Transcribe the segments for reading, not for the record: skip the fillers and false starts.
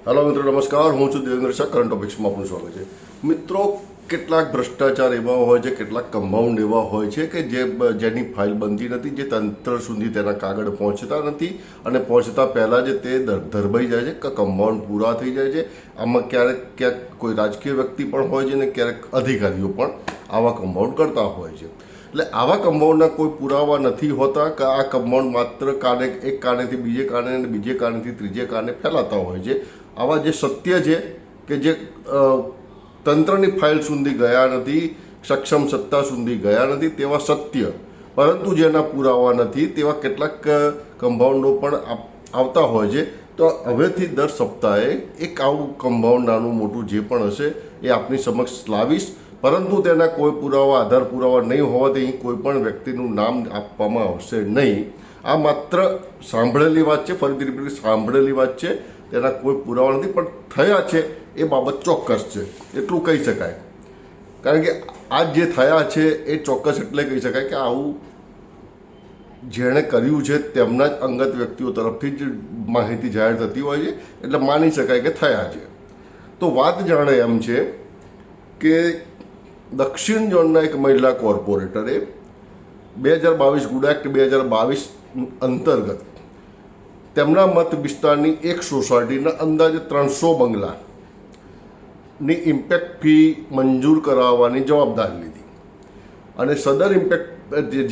Hello મિત્રો, નમસ્કાર. હું છું દેવેન્દ્ર શાહ. કરંટ ટોપિક્સમાં આપનું સ્વાગત છે. મિત્રો, કેટલાક ભ્રષ્ટાચાર એવા હોય છે, કેટલાક કમ્પાઉન્ડ એવા હોય છે કે જેની ફાઇલ બનતી નથી, જે તંત્ર સુધી તેના કાગળ પહોંચતા નથી અને પહોંચતા પહેલાં જ તે ધરબાઈ જાય છે કે કમ્પાઉન્ડ પૂરા થઈ જાય છે. આમાં ક્યારેક ક્યાંક કોઈ રાજકીય વ્યક્તિ પણ હોય છે અને ક્યારેક અધિકારીઓ પણ આવા કમ્પાઉન્ડ કરતા હોય છે. એટલે આવા કમ્પાઉન્ડના કોઈ પુરાવા નથી હોતા કે આ કમ્પાઉન્ડ માત્ર એક કારણેથી બીજે કારણે અને બીજે કારણેથી ત્રીજે કારણે ફેલાતા હોય છે. આવા જે સત્ય છે કે જે તંત્રની ફાઇલ સુધી ગયા નથી, સક્ષમ સત્તા સુધી ગયા નથી, તેવા સત્ય પરંતુ જેના પુરાવા નથી તેવા કેટલાક કમ્પાઉન્ડો પણ આવતા હોય છે. તો હવેથી દર સપ્તાહે એક આવું કમ્પાઉન્ડ નાનું મોટું જે પણ હશે એ આપની સમક્ષ લાવીશ, પરંતુ તેના કોઈ પુરાવા આધાર પુરાવા નહીં હોવાથી અહીં કોઈ પણ વ્યક્તિનું નામ આપવામાં આવશે નહીં. આ માત્ર સાંભળેલી વાત છે, ફરીથી રિપીટ સાંભળેલી વાત છે, તેના કોઈ પુરાવા નથી, પણ થયા છે એ બાબત ચોક્કસ છે એટલું કહી શકાય. કારણ કે આ જે થયા છે એ ચોક્કસ એટલે કહી શકાય કે આવું જેણે કર્યું છે તેમના જ અંગત વ્યક્તિઓ તરફથી જ માહિતી જાહેર થતી હોય છે, એટલે માની શકાય કે થયા છે. તો વાત જાણે એમ છે કે દક્ષિણ ઝોનના એક મહિલા કોર્પોરેટરે 2022 ગુડ એક્ટ 2022 અંતર્ગત તેમના મત વિસ્તારની એક સોસાયટીના અંદાજે 300 બંગલાની ઇમ્પેક્ટ ફી મંજૂર કરાવવાની જવાબદારી લીધી અને સદર ઇમ્પેક્ટ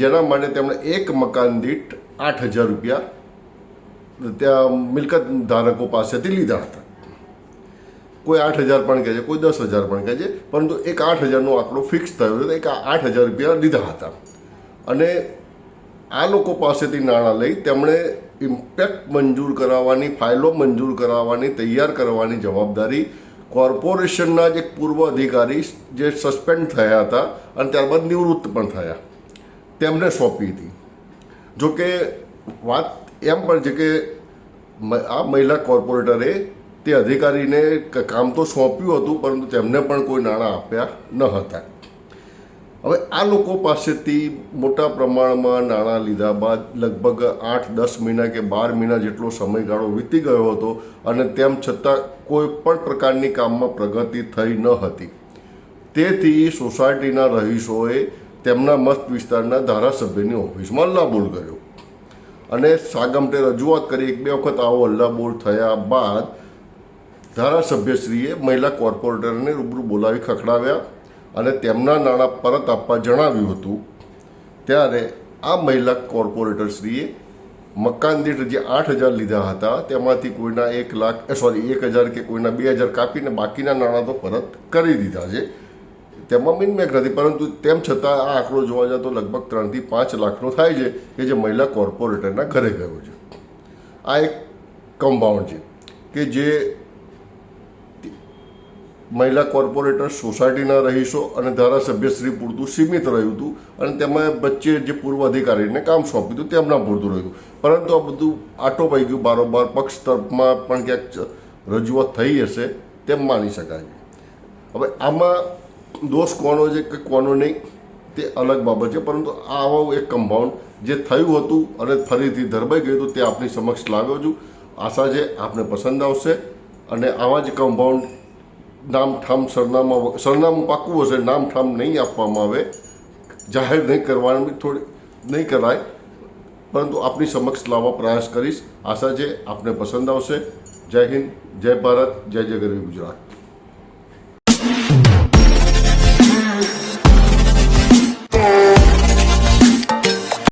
જેના માટે તેમણે એક મકાન દીઠ 8,000 રૂપિયા ત્યાં મિલકત ધારકો પાસેથી લીધા હતા. કોઈ 8,000 પણ કહે છે, કોઈ 10,000 પણ કહે છે, પરંતુ એક 8,000નો આંકડો ફિક્સ થયો હતો. એક 8,000 રૂપિયા લીધા હતા અને આ લોકો પાસેથી નાણાં લઈ તેમણે ઇમ્પેક્ટ મંજૂર કરાવવાની, ફાઇલો મંજૂર કરાવવાની, તૈયાર કરવાની જવાબદારી કોર્પોરેશનના જ એક પૂર્વ અધિકારી જે સસ્પેન્ડ થયા હતા અને ત્યારબાદ નિવૃત્ત પણ થયા તેમને સોંપી હતી. જોકે વાત એમ પણ છે કે આ મહિલા કોર્પોરેટરે તે અધિકારીને કામ તો સોંપ્યું હતું, પરંતુ તેમને પણ કોઈ નાણાં આપ્યા ન હતા. હવે આ લોકો પાસેથી મોટા પ્રમાણમાં નાણાં લીધા બાદ લગભગ 8-10 મહિના કે 12 મહિના જેટલો સમયગાળો વીતી ગયો હતો અને તેમ છતાં કોઈ પણ પ્રકારની કામમાં પ્રગતિ થઈ ન હતી. તેથી સોસાયટીના રહીશોએ તેમના મત વિસ્તારના ધારાસભ્યની ઓફિસમાં હલ્લાબોલ કર્યો અને સાગમટે રજૂઆત કરી. 1-2 વખત આવો હલ્લાબોલ થયા બાદ ધારાસભ્યશ્રીએ મહિલા કોર્પોરેટરને રૂબરૂ બોલાવી ખખડાવ્યા અને તેમના નાણાં પરત આપવા જણાવ્યું હતું. ત્યારે આ મહિલા કોર્પોરેટરશ્રીએ મકાન દીઠ જે 8,000 લીધા હતા તેમાંથી કોઈના 1,000 કે કોઈના 2,000 કાપીને બાકીના નાણાં તો પરત કરી દીધા છે. તેમાં મિનમેક નથી, પરંતુ તેમ છતાં આ આંકડો જોવા જાય તો લગભગ 3 થી 5 લાખનો થાય છે કે જે મહિલા કોર્પોરેટરના ઘરે ગયો છે. આ એક કમ્પાઉન્ડ છે કે જે મહિલા કોર્પોરેટર, સોસાયટીના રહીશો અને ધારાસભ્યશ્રી પૂરતું સીમિત રહ્યું હતું અને તેમાં વચ્ચે જે પૂર્વ અધિકારીને કામ સોંપ્યું હતું તેમના પૂરતું રહ્યું હતું. પરંતુ આ બધું આટો પાઈ ગયું, બારોબાર પક્ષ તરફમાં પણ ક્યાંક રજૂઆત થઈ હશે તેમ માની શકાય. હવે આમાં દોષ કોનો છે કે કોનો નહીં તે અલગ બાબત છે, પરંતુ આવો એક કમ્પાઉન્ડ જે થયું હતું અને ફરીથી ધરબાઈ ગયું હતું તે આપની સમક્ષ લાવ્યો છું. આશા છે આપને પસંદ આવશે અને આવા જ કમ્પાઉન્ડ નામ ઠામ સરનામું પાકું હશે, નામ ઠામ નહીં આપવામાં આવે, જાહેર નહીં કરવાની નહીં કરાય, પરંતુ આપની સમક્ષ લાવવા પ્રયાસ કરીશ. આશા છે આપને પસંદ આવશે. જય હિન્દ, જય ભારત, જય જય ગરવી ગુજરાત.